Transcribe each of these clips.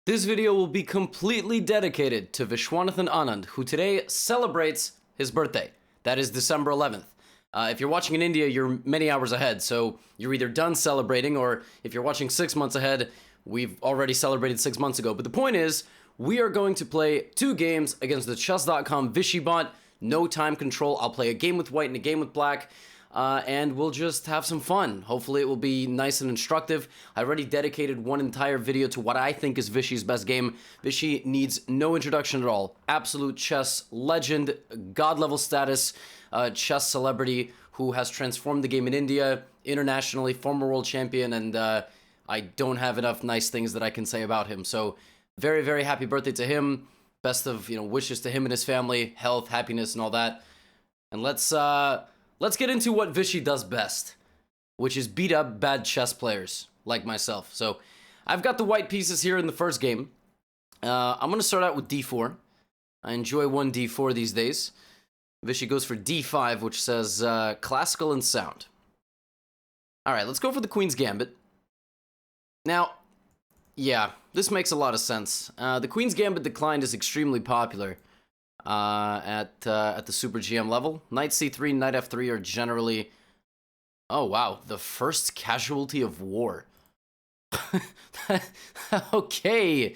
This video will be completely dedicated to Viswanathan Anand, who today celebrates his birthday. That is December 11th. If you're watching in India, you're many hours ahead, so you're either done celebrating, or if you're watching 6 months ahead, we've already celebrated 6 months ago. But the point is, we are going to play 2 games against the chess.com Vishy bot. No time control. I'll play a game with white and a game with black. And we'll just have some fun. Hopefully it will be nice and instructive. I already dedicated one entire video to what I think is Vishy's best game. Vishy needs no introduction at all. Absolute chess legend, god level status, chess celebrity who has transformed the game in India, internationally, former world champion, and I don't have enough nice things that I can say about him. So very, very happy birthday to him. Best of, wishes to him and his family, health, happiness, and all that. And let's get into what Vishy does best, which is beat up bad chess players like myself. So I've got the white pieces here in the first game. I'm going to start out with d4. I enjoy one d4 these days. Vishy goes for d5, which says classical and sound. All right, let's go for the Queen's Gambit. Now, yeah, this makes a lot of sense. The Queen's Gambit declined is extremely popular. At the Super GM level. Knight c3, knight f3 are generally... Oh, wow. The first casualty of war. Okay.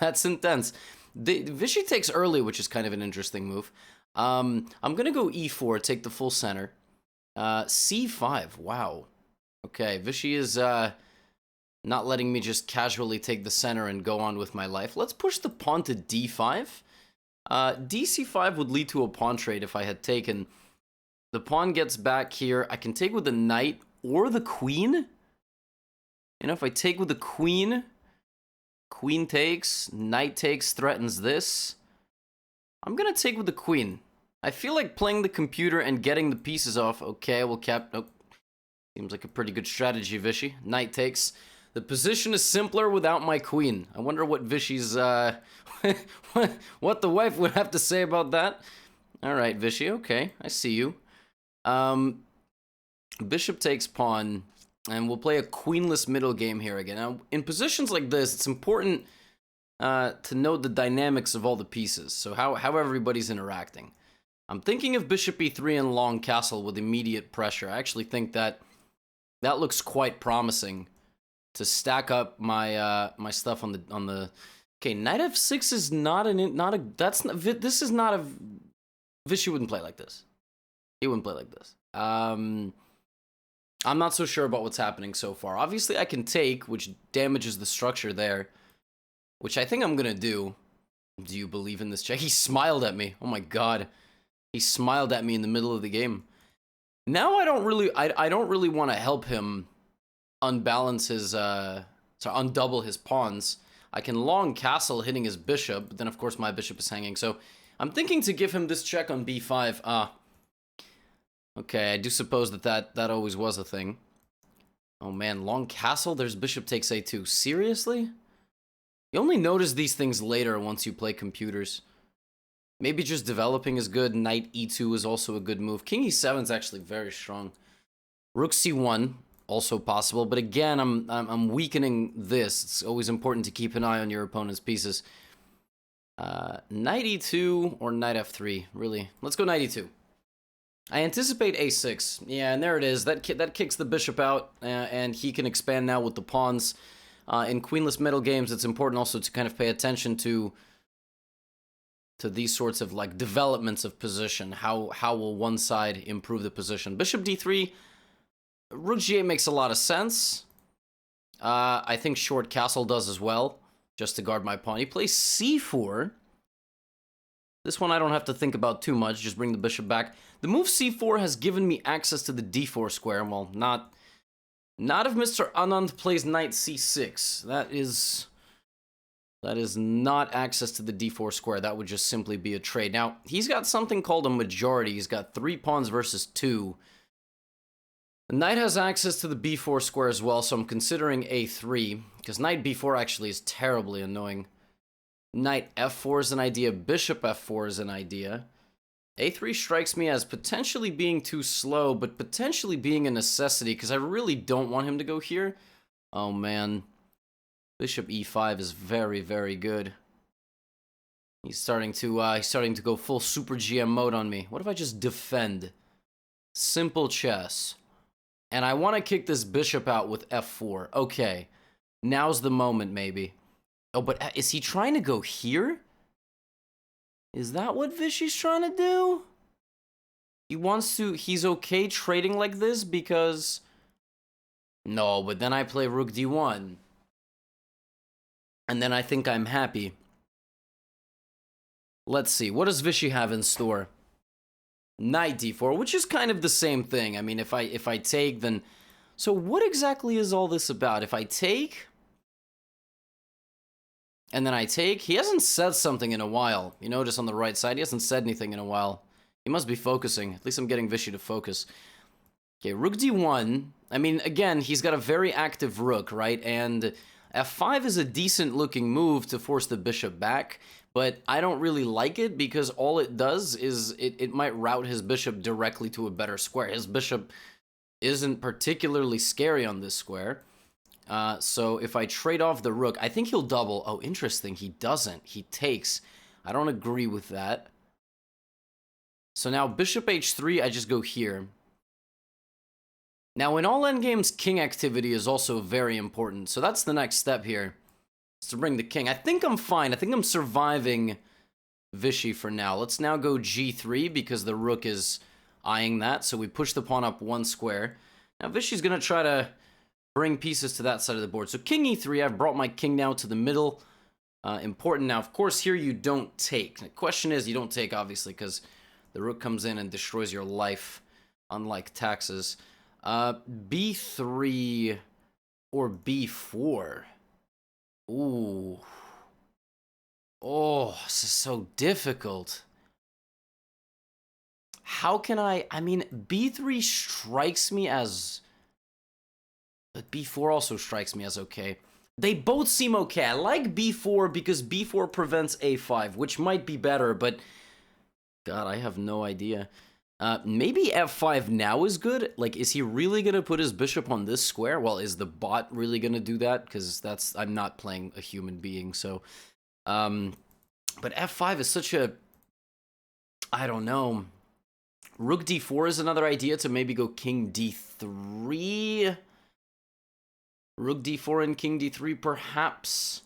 That's intense. Vishy takes early, which is kind of an interesting move. I'm going to go e4, take the full center. c5. Wow. Okay, Vishy is not letting me just casually take the center and go on with my life. Let's push the pawn to d5. dc5 would lead to a pawn trade if I had taken. The pawn gets back here. I can take with the knight or the queen. If I take with the queen, queen takes, knight takes, threatens this. I'm gonna take with the queen. I feel like playing the computer and getting the pieces off. Okay, we'll nope. Seems like a pretty good strategy, Vishy. Knight takes. The position is simpler without my queen. I wonder what Vishy's, what the wife would have to say about that. All right, Vishy, okay, I see you. Bishop takes pawn, and we'll play a queenless middle game here again. Now, in positions like this, it's important to note the dynamics of all the pieces, so how everybody's interacting. I'm thinking of bishop e3 and long castle with immediate pressure. I actually think that looks quite promising to stack up my my stuff on the. Okay, knight f6 is this is not a. Vishy wouldn't play like this. He wouldn't play like this. I'm not so sure about what's happening so far. Obviously, I can take, which damages the structure there, which I think I'm gonna do. Do you believe in this check? He smiled at me. Oh my god, he smiled at me in the middle of the game. Now I don't really want to help him unbalance his undouble his pawns. I can long castle hitting his bishop, but then of course my bishop is hanging. So I'm thinking to give him this check on b5. Okay, I do suppose that always was a thing. Oh man, long castle, there's bishop takes a2. Seriously? You only notice these things later once you play computers. Maybe just developing is good. Knight e2 is also a good move. King e7 is actually very strong. Rook c1. Also possible, but again, I'm weakening this. It's always important to keep an eye on your opponent's pieces. Knight e2 or knight f3, really. Let's go knight e2. I anticipate a6. Yeah, and there it is. That kicks the bishop out, and he can expand now with the pawns. In queenless middle games, it's important also to kind of pay attention to these sorts of like developments of position. How will one side improve the position? Bishop d3. Rook g8 makes a lot of sense. I think short castle does as well, just to guard my pawn. He plays c4. This one I don't have to think about too much, just bring the bishop back. The move c4 has given me access to the d4 square. Well, not if Mr. Anand plays knight c6. That is not access to the d4 square. That would just simply be a trade. Now, he's got something called a majority. He's got 3 pawns versus 2. The knight has access to the b4 square as well, so I'm considering a3, because knight b4 actually is terribly annoying. Knight f4 is an idea, bishop f4 is an idea. a3 strikes me as potentially being too slow, but potentially being a necessity, because I really don't want him to go here. Oh man. Bishop e5 is very, very good. He's starting to go full Super GM mode on me. What if I just defend? Simple chess. And I want to kick this bishop out with f4. Okay. Now's the moment, maybe. Oh, but is he trying to go here? Is that what Vishy's trying to do? He's okay trading like this because... No, but then I play rook d1. And then I think I'm happy. Let's see, what does Vishy have in store? Knight d4, which is kind of the same thing. I mean, if I take, then... So what exactly is all this about? If I take... And then I take... He hasn't said something in a while. You notice on the right side, he hasn't said anything in a while. He must be focusing. At least I'm getting Vishy to focus. Okay, rook d1. I mean, again, he's got a very active rook, right? And f5 is a decent-looking move to force the bishop back, but I don't really like it because all it does is it might route his bishop directly to a better square. His bishop isn't particularly scary on this square. So if I trade off the rook, I think he'll double. Oh, interesting. He doesn't. He takes. I don't agree with that. So now bishop h3, I just go here. Now, in all endgames, king activity is also very important. So that's the next step here, is to bring the king. I think I'm fine. I think I'm surviving Vishy for now. Let's now go g3 because the rook is eyeing that. So we push the pawn up one square. Now, Vishy's going to try to bring pieces to that side of the board. So king e3, I've brought my king now to the middle. Important. Now, of course, here you don't take. The question is, you don't take, obviously, because the rook comes in and destroys your life, unlike taxes. b3 or b4. Ooh. Oh, this is so difficult. How can I mean, b3 strikes me as... But b4 also strikes me as okay. They both seem okay. I like b4 because b4 prevents a5, which might be better, but... God, I have no idea. Maybe f5 now is good. Like, is he really going to put his bishop on this square? Well, is the bot really going to do that? Because I'm not playing a human being, so... but f5 is such a... I don't know. Rook d4 is another idea to maybe go king d3. Rook d4 and king d3, perhaps.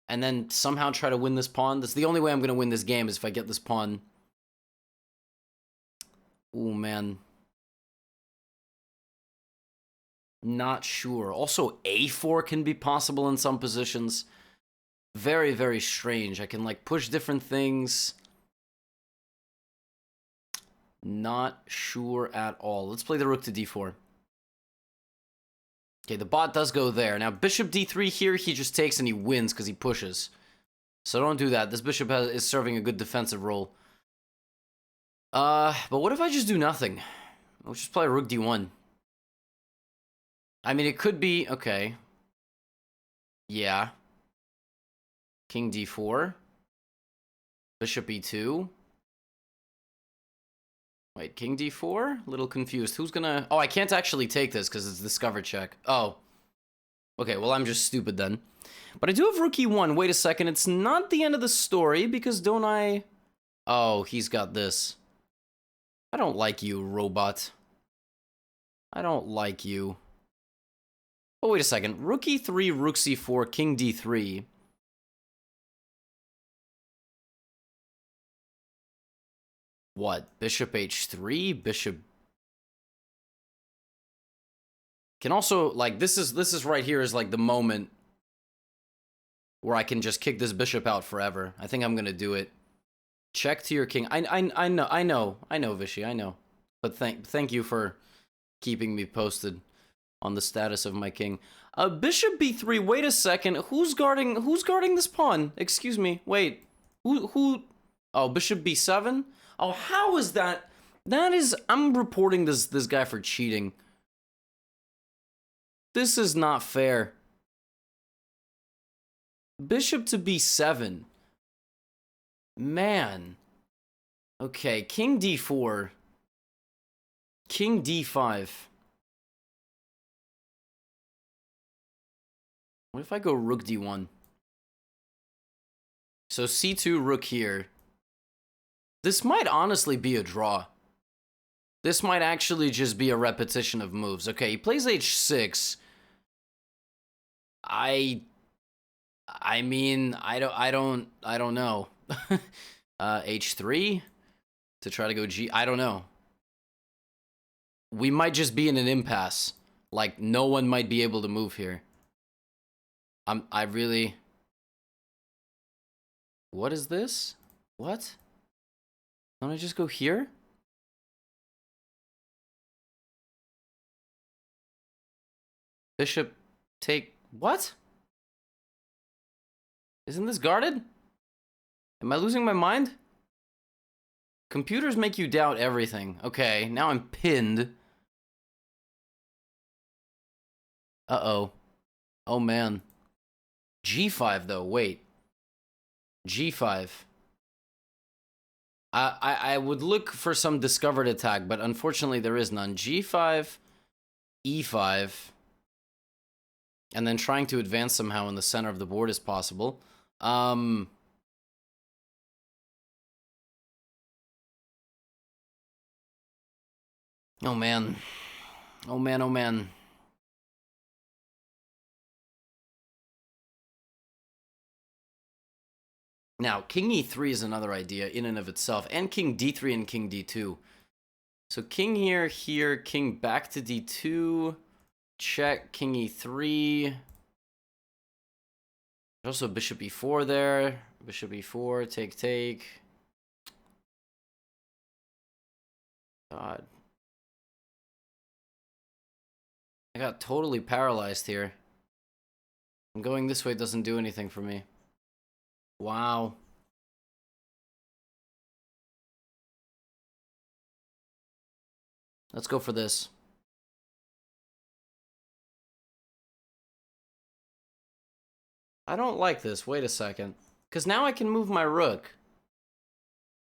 And then somehow try to win this pawn. That's the only way I'm going to win this game is if I get this pawn. Ooh, man. Not sure. Also, a4 can be possible in some positions. Very, very strange. I can, like, push different things. Not sure at all. Let's play the rook to d4. Okay, the bot does go there. Now, bishop d3 here, he just takes and he wins because he pushes. So don't do that. This bishop is serving a good defensive role. But what if I just do nothing? I'll just play rook d1. I mean, it could be... Okay. Yeah. King d4. Bishop e2. Wait, king d4? A little confused. Who's gonna... Oh, I can't actually take this because it's discover check. Oh. Okay, well, I'm just stupid then. But I do have rook e1. Wait a second. It's not the end of the story because don't I... Oh, he's got this. I don't like you, robot. I don't like you. Oh, wait a second. Rook e3, rook c4, king d3. What? Bishop h3? Bishop... Can also, like, this is right here is, like, the moment where I can just kick this bishop out forever. I think I'm gonna do it. Check to your king. I know, Vishy, I know. But thank you for keeping me posted on the status of my king. Bishop b3, wait a second. Who's guarding this pawn? Excuse me, wait. Who? Oh, bishop b7? Oh, how is that? That is, I'm reporting this guy for cheating. This is not fair. Bishop to b7. Man. Okay, king d4. King d5. What if I go rook d1? So c2, rook here. This might honestly be a draw. This might actually just be a repetition of moves. Okay, he plays h6. I mean, I don't know. H3 to try to go G. I don't know. We might just be in an impasse. Like, no one might be able to move here. I really... What is this? What? Don't I just go here? Bishop take... What? Isn't this guarded? Am I losing my mind? Computers make you doubt everything. Okay, now I'm pinned. Uh-oh. Oh, man. G5, though. Wait. G5. I would look for some discovered attack, but unfortunately there is none. G5, E5, and then trying to advance somehow in the center of the board is possible. Oh, man. Oh, man, oh, man. Now, king e3 is another idea in and of itself, and king d3 and king d2. So king here, here, king back to d2, check, king e3. There's also bishop e4 there, bishop e4, take, take. God. I got totally paralyzed here. And going this way doesn't do anything for me. Wow. Let's go for this. I don't like this. Wait a second. Because now I can move my rook.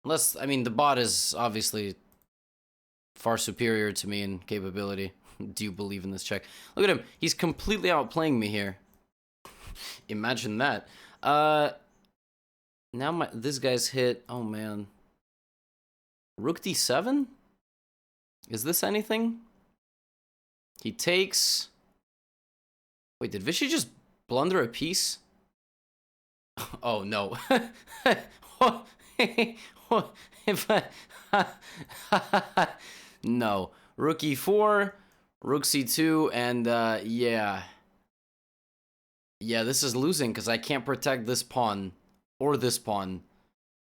Unless, I mean, the bot is obviously far superior to me in capability. Do you believe in this check? Look at him. He's completely outplaying me here. Imagine that. Now this guy's hit. Oh, man. Rook d7? Is this anything? He takes... Wait, did Vishy just blunder a piece? Oh, no. If I... No. Rook e4, rook c2, and yeah. Yeah, this is losing because I can't protect this pawn. Or this pawn.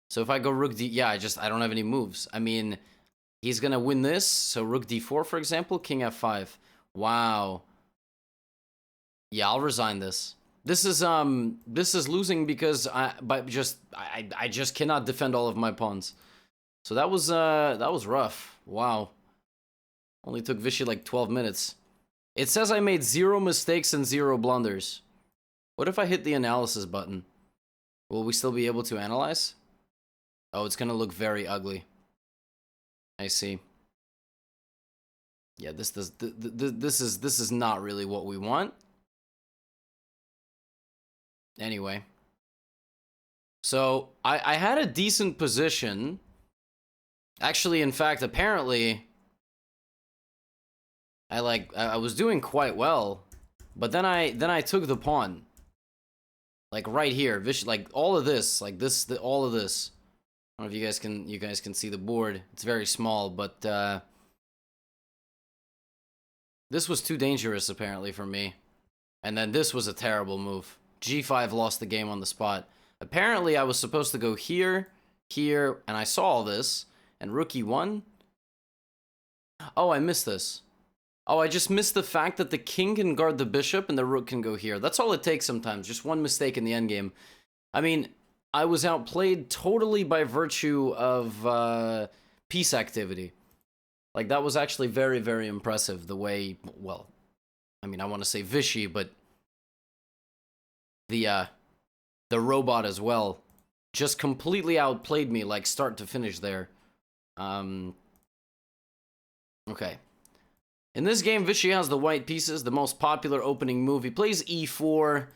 So if I go rook d... Yeah, I don't have any moves. I mean, he's gonna win this. So rook d4, for example, king f5. Wow. Yeah, I'll resign this. This is losing because I just cannot defend all of my pawns. So that was rough. Wow. Only took Vishy like 12 minutes. It says I made 0 mistakes and 0 blunders. What if I hit the analysis button? Will we still be able to analyze? Oh, it's gonna look very ugly. I see. Yeah, this is not really what we want. Anyway. So, I had a decent position. Actually, in fact, apparently I was doing quite well, but then I took the pawn. Like right here, like all of this, like this, all of this. I don't know if you guys can see the board. It's very small, but this was too dangerous apparently for me. And then this was a terrible move. G5 lost the game on the spot. Apparently I was supposed to go here, here, and I saw all this. And rook e1. Oh, I missed this. Oh, I just missed the fact that the king can guard the bishop and the rook can go here. That's all it takes sometimes. Just one mistake in the endgame. I mean, I was outplayed totally by virtue of piece activity. Like, that was actually very, very impressive. The way, well, I mean, I want to say Vishy, but the robot as well just completely outplayed me, like, start to finish there. Okay. In this game, Vishy has the white pieces, the most popular opening move. He plays e4.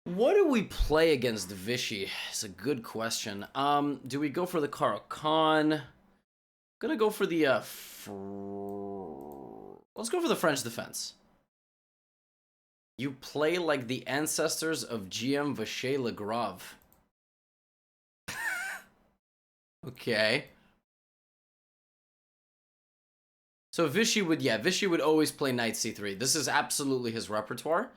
What do we play against Vishy? It's a good question. Do we go for the Caro-Kann? Gonna go for the, let's go for the French defense. You play like the ancestors of GM Vacher Legrave. Okay. So Vishy would always play knight c3. This is absolutely his repertoire.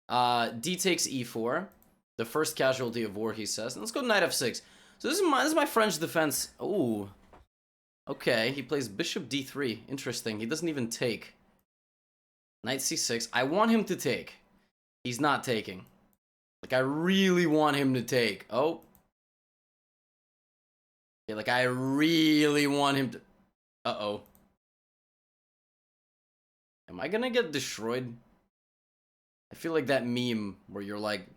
D takes e4. The first casualty of war, he says. And let's go knight f6. So this is my French defense. Ooh. Okay, he plays bishop d3. Interesting. He doesn't even take. Knight c6. I want him to take. He's not taking. Like, I really want him to take. Oh. Yeah, like, I really want him to... Uh-oh. Am I gonna get destroyed? I feel like that meme where you're like,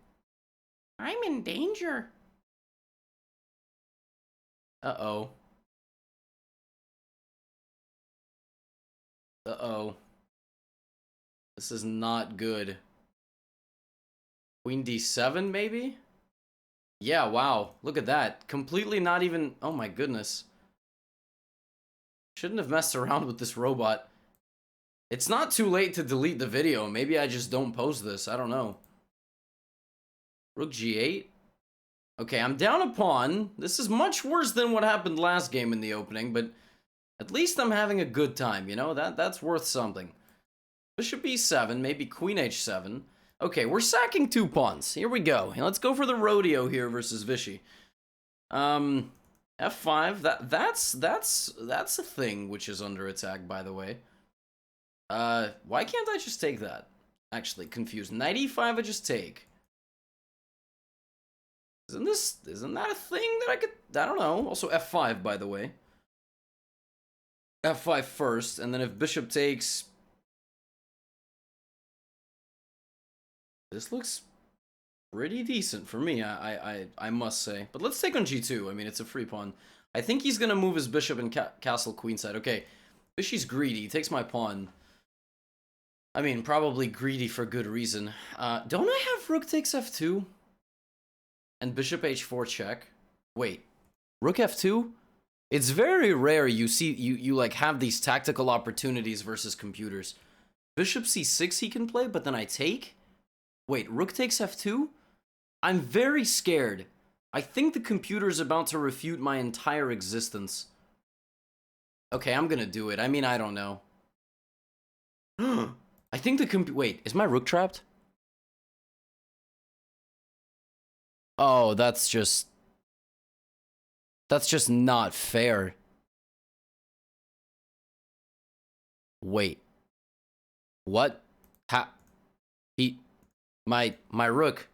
I'm in danger. Uh-oh. Uh-oh. This is not good. Queen d7, maybe? Yeah, wow. Look at that. Completely not even... Oh my goodness. Shouldn't have messed around with this robot. It's not too late to delete the video. Maybe I just don't post this. I don't know. Rook g8. Okay, I'm down a pawn. This is much worse than what happened last game in the opening, but at least I'm having a good time, you know? That's worth something. Bishop e7, maybe queen h7. Okay, we're sacking 2 pawns. Here we go. Let's go for the rodeo here versus Vishy. F5. That's a thing which is under attack, by the way. Why can't I just take that? Actually, confused. Knight e5, I just take. Isn't that a thing that I could... I don't know. Also f5, by the way. f5 first, and then if bishop takes... This looks pretty decent for me, I must say. But let's take on g2. I mean, it's a free pawn. I think he's gonna move his bishop and castle queenside. Okay, Vishy's greedy. He takes my pawn. I mean, probably greedy for good reason. Don't I have rook takes f2? And bishop h4 check? Wait, rook f2? It's very rare you see, you like have these tactical opportunities versus computers. Bishop c6 he can play, but then I take? Wait, rook takes f2? I'm very scared. I think the computer's about to refute my entire existence. Okay, I'm gonna do it. I mean, I don't know. I think the wait, is my rook trapped? Oh, that's just not fair. Wait. What? My rook.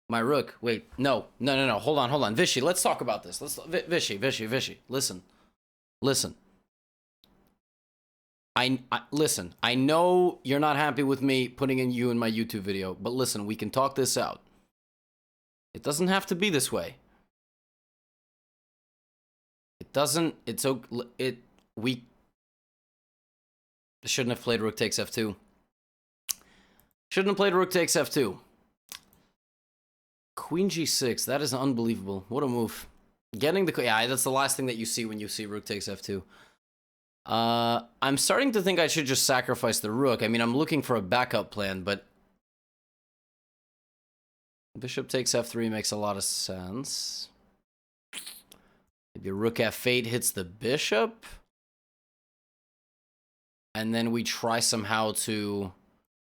My rook. Wait, no. Hold on. Vishy, let's talk about this. Vishy. Listen. Listen. I know you're not happy with me putting in you in my YouTube video, but listen, we can talk this out. It doesn't have to be this way. It doesn't. We shouldn't have played rook takes f2. Shouldn't have played rook takes f2. Queen g6. That is unbelievable. What a move. Getting the... Yeah, that's the last thing that you see when you see rook takes f2. I'm starting to think I should just sacrifice the rook. I mean, I'm looking for a backup plan, but... Bishop takes f3 makes a lot of sense. Maybe rook f8 hits the bishop. And then we try somehow to...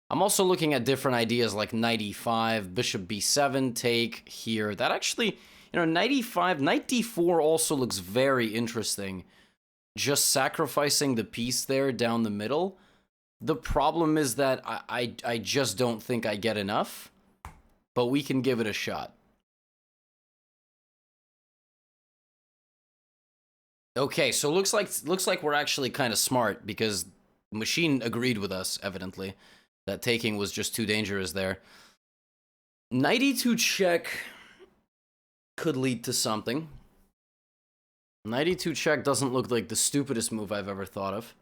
I'm also looking at different ideas like knight e5, bishop b7, take here. That actually, you know, knight e5, knight d4 also looks very interesting. Just sacrificing the piece there down the middle. The problem is that I just don't think I get enough, but we can give it a shot. Okay, so looks like we're actually kind of smart because the machine agreed with us, evidently. That taking was just too dangerous there. Knight e2 check could lead to something. Knight e2 check doesn't look like the stupidest move I've ever thought of.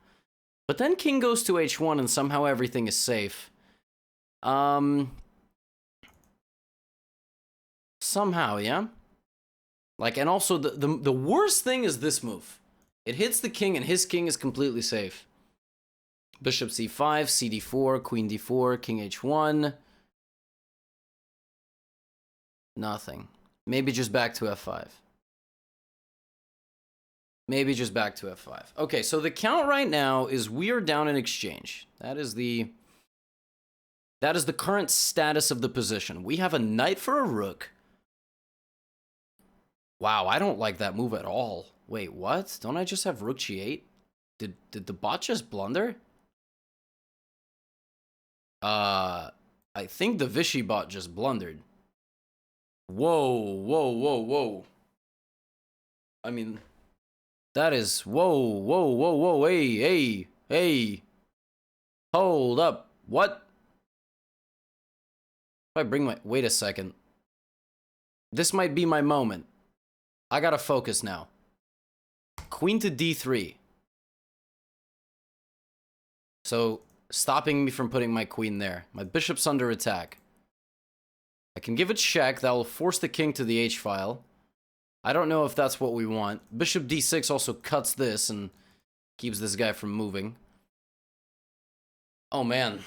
But then king goes to h1 and somehow everything is safe. Somehow, yeah? Like, and also, the worst thing is this move. It hits the king, and his king is completely safe. Bishop c5, cd4, queen d4, king h1. Nothing. Maybe just back to f5. Maybe just back to f5. Okay, so the count right now is we are down in exchange. That is the current status of the position. We have a knight for a rook. Wow, I don't like that move at all. Wait, what? Don't I just have rook g8? Did the bot just blunder? I think the Vishy bot just blundered. Whoa, whoa, whoa, whoa. I mean, that is, whoa, whoa, whoa, whoa, hey, hey, hey. Hold up, what? If I bring my, wait a second. This might be my moment. I gotta focus now. Queen to d3. So, stopping me from putting my queen there. My bishop's under attack. I can give it check. That will force the king to the h-file. I don't know if that's what we want. Bishop d6 also cuts this and keeps this guy from moving. Oh, man.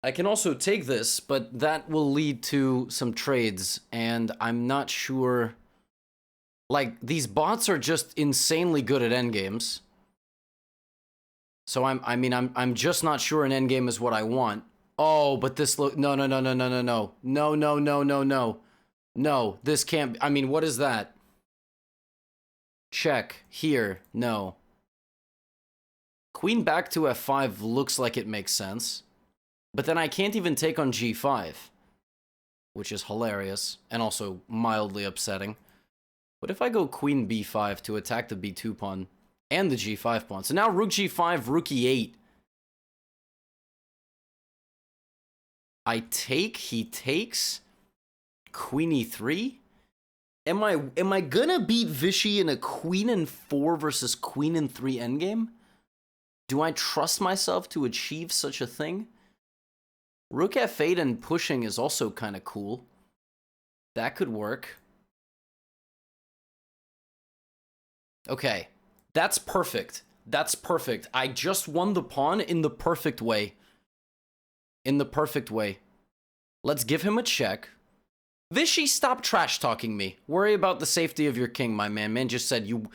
I can also take this, but that will lead to some trades, and I'm not sure... Like, these bots are just insanely good at endgames. So I'm just not sure an endgame is what I want. Oh, but this look, no, no, no, no, no, no, no. No, no, no, no, no. No, this can't, I mean, what is that? Check, here, no. Queen back to f5 looks like it makes sense. But then I can't even take on g5. Which is hilarious, and also mildly upsetting. What if I go queen b5 to attack the b2 pawn? And the g5 pawn. So now rook g5, rook e8. I take, he takes. Queen e3? Am I gonna beat Vishy in a queen and 4 versus queen and 3 endgame? Do I trust myself to achieve such a thing? Rook f8 and pushing is also kind of cool. That could work. Okay, that's perfect. That's perfect. I just won the pawn in the perfect way. In the perfect way. Let's give him a check. Vishy, stop trash-talking me. Worry about the safety of your king, my man. Man just said you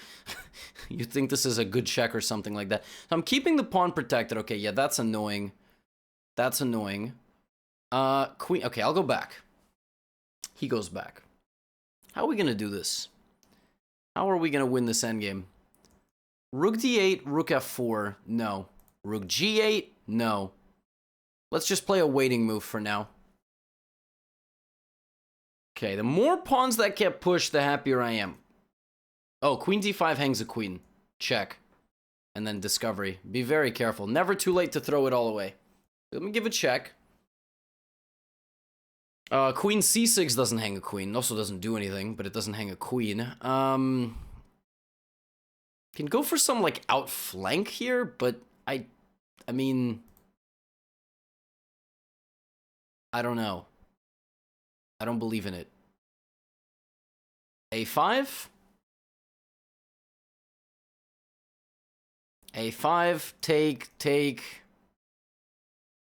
you think this is a good check or something like that. So I'm keeping the pawn protected. Okay, yeah, that's annoying. That's annoying. Queen. Okay, I'll go back. He goes back. How are we gonna do this? How are we gonna win this endgame? Rook d8, rook f4, no. Rook g8, no. Let's just play a waiting move for now. Okay, the more pawns that get pushed, the happier I am. Oh, queen d5 hangs a queen. Check. And then discovery. Be very careful. Never too late to throw it all away. Let me give a check. Queen c6 doesn't hang a queen. It also doesn't do anything, but it doesn't hang a queen. Can go for some, like, outflank here, but I mean... I don't know. I don't believe in it. A5? A5, take.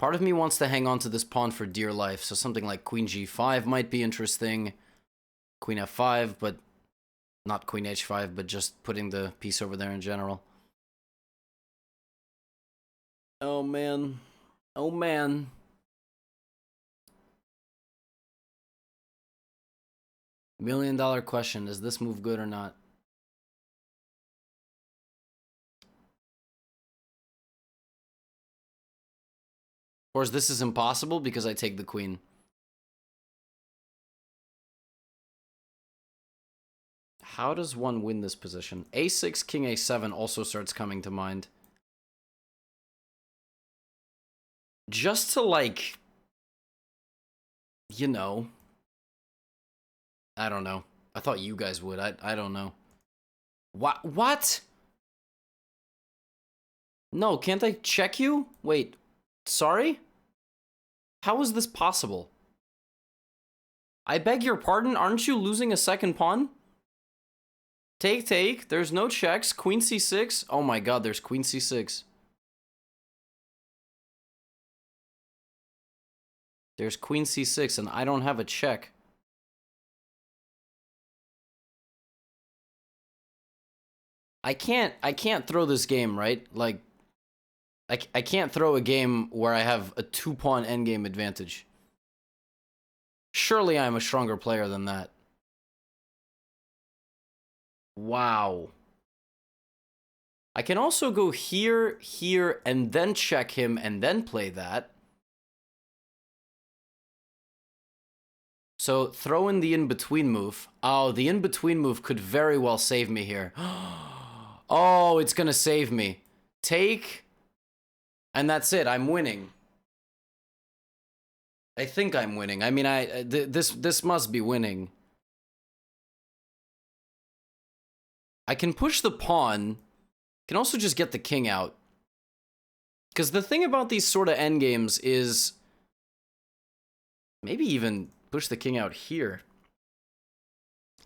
Part of me wants to hang on to this pawn for dear life, so something like queen g5 might be interesting. Queen f5, but not queen h5, but just putting the piece over there in general. Oh, man. Oh, man. $1 million question, is this move good or not? Of course, this is impossible because I take the queen. How does one win this position? A6, king a7 also starts coming to mind. Just to, like, you know... I don't know. I thought you guys would. I don't know. What? No, can't I check you? Wait, sorry? How is this possible? I beg your pardon, aren't you losing a second pawn? Take, take. There's no checks. Queen c6. Oh my god, there's queen c6. There's queen c6, and I don't have a check. I can't throw this game, right? Like, I can't throw a game where I have a 2-pawn endgame advantage. Surely I'm a stronger player than that. Wow. I can also go here, here, and then check him, and then play that. So throw in the in-between move. Oh, the in-between move could very well save me here. Oh, it's gonna save me. Take, and that's it. I'm winning. I think I'm winning. I mean, this must be winning. I can push the pawn. Can also just get the king out. Because the thing about these sort of endgames is maybe even push the king out here.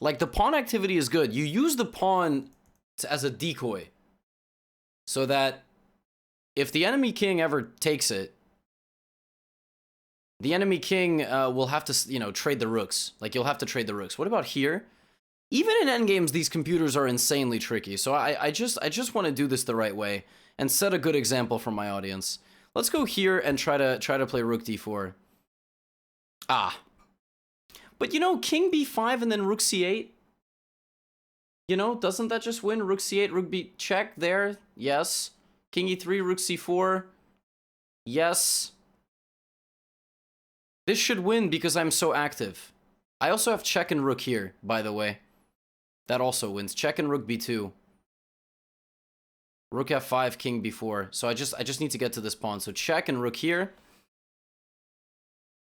Like, the pawn activity is good. You use the pawn as a decoy. So that if the enemy king ever takes it, the enemy king will have to, you know, trade the rooks. Like, you'll have to trade the rooks. What about here? Even in endgames, these computers are insanely tricky. So I just want to do this the right way and set a good example for my audience. Let's go here and try to play rook d4. Ah. But you know, king b5 and then rook c8. You know, doesn't that just win? Rook c8, rook b check there. Yes. King e3, rook c4. Yes. This should win because I'm so active. I also have check and rook here, by the way. That also wins. Check and rook b2. Rook f5, king b4. So I just need to get to this pawn. So check and rook here.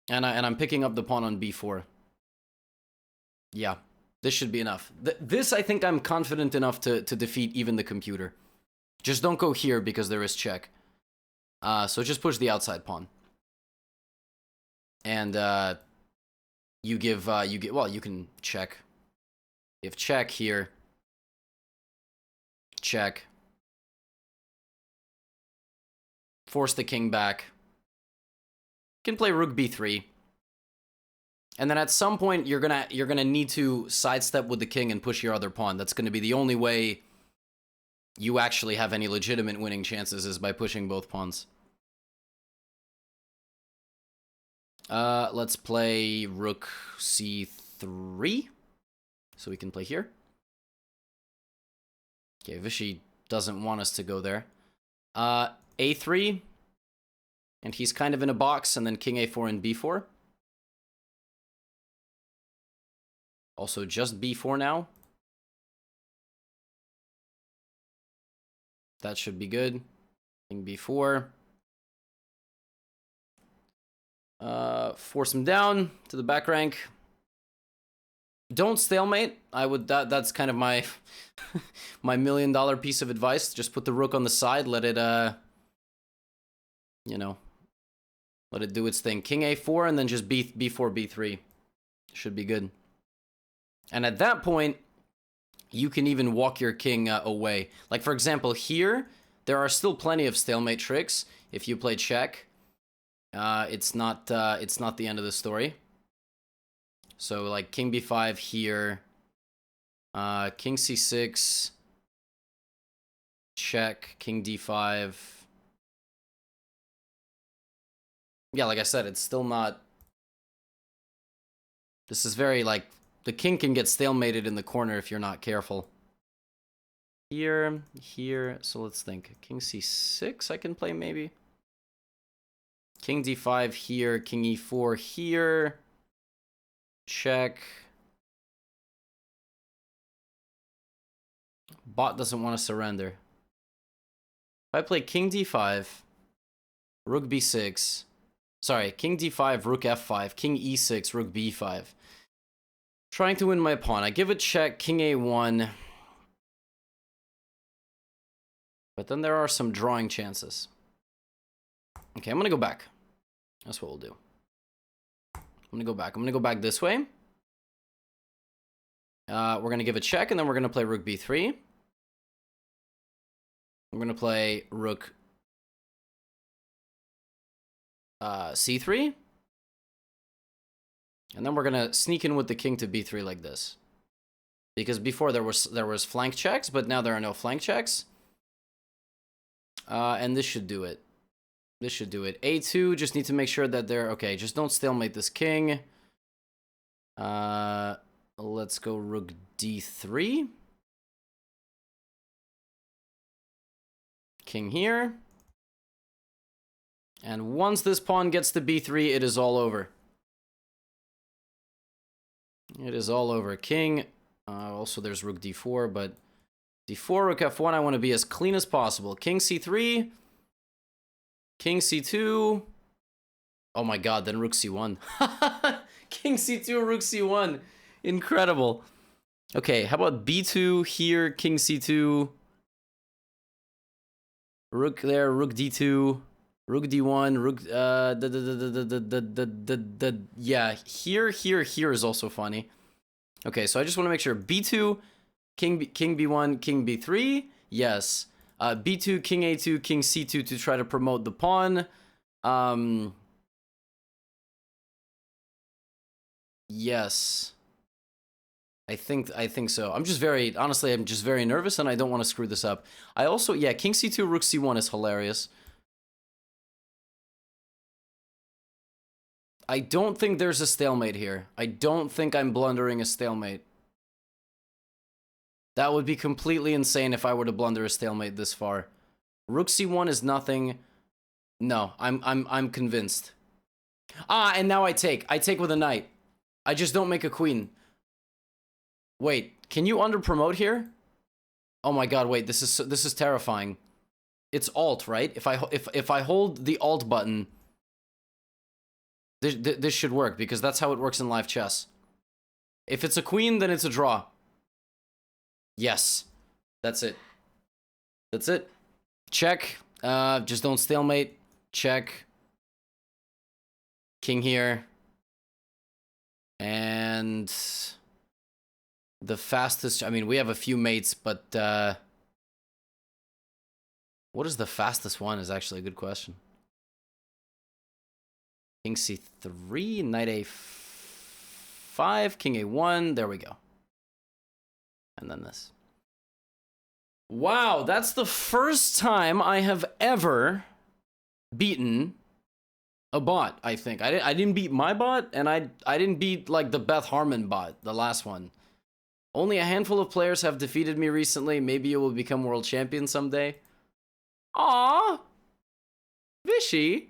And I'm picking up the pawn on b4. Yeah, this should be enough. This, I think I'm confident enough to defeat even the computer. Just don't go here because there is check. So just push the outside pawn. And you can check. You have check here. Check. Force the king back. You can play rook b3. And then at some point you're gonna need to sidestep with the king and push your other pawn. That's gonna be the only way you actually have any legitimate winning chances, is by pushing both pawns. Let's play rook c3. So we can play here. Okay, Vishy doesn't want us to go there. A3. And he's kind of in a box, and then king a4 and b4. Also just b4 now. That should be good. King b4. Force him down to the back rank. Don't stalemate. That's kind of my my $1 million piece of advice. Just put the rook on the side, let it you know, let it do its thing. King a4 and then just b4 b3. Should be good. And at that point, you can even walk your king away. Like, for example, here there are still plenty of stalemate tricks. If you play check, it's not the end of the story. So like king b5 here, king c6, check, king d5. Yeah, like I said, it's still not. This is very, like, the king can get stalemated in the corner if you're not careful. Here, here, so let's think. King c6 I can play maybe. King d5 here, king e4 here. Check. Bot doesn't want to surrender. If I play king d5, rook b6, sorry, king d5, rook f5, king e6, rook b5. Trying to win my pawn. I give a check, king a1. But then there are some drawing chances. Okay, I'm gonna go back. That's what we'll do. I'm gonna go back this way. We're gonna give a check, and then we're gonna play rook b3. We're gonna play rook c3. And then we're gonna sneak in with the king to b3 like this. Because before there was flank checks, but now there are no flank checks. And this should do it. This should do it. A2, just need to make sure that they're... Okay, just don't stalemate this king. Let's go rook d3. King here. And once this pawn gets to b3, it is all over. It is all over. King. Also, there's rook d4, but d4, rook f1, I want to be as clean as possible. King c3. King c2. Oh my god, then rook c1. King c2, rook c1. Incredible. Okay, how about b2 here, king c2. Rook there, rook d2. Rook d1, rook, yeah, here is also funny. Okay, so I just want to make sure. b2, king b1, king b3, yes. b2, king a2, king c2 to try to promote the pawn. Yes. I think so. Honestly, I'm just very nervous, and I don't want to screw this up. I also, yeah, king c2, rook c1 is hilarious. I don't think there's a stalemate here. I don't think I'm blundering a stalemate. That would be completely insane if I were to blunder a stalemate this far. Rook c1 is nothing. No, I'm convinced. Ah, and now I take. I take with a knight. I just don't make a queen. Wait, can you under promote here? Oh my god, wait, this is terrifying. It's alt, right? If I hold the alt button, this should work, because that's how it works in live chess. If it's a queen, then it's a draw. Yes. That's it. That's it. Check. Just don't stalemate. Check. King here. And the fastest... I mean, we have a few mates, but... what is the fastest one is actually a good question. King c3, knight a5, king a1, there we go. And then this. Wow, that's the first time I have ever beaten a bot, I think. I didn't beat my bot, and I didn't beat, like, the Beth Harmon bot, the last one. Only a handful of players have defeated me recently. Maybe you will become world champion someday. Aww! Vishy!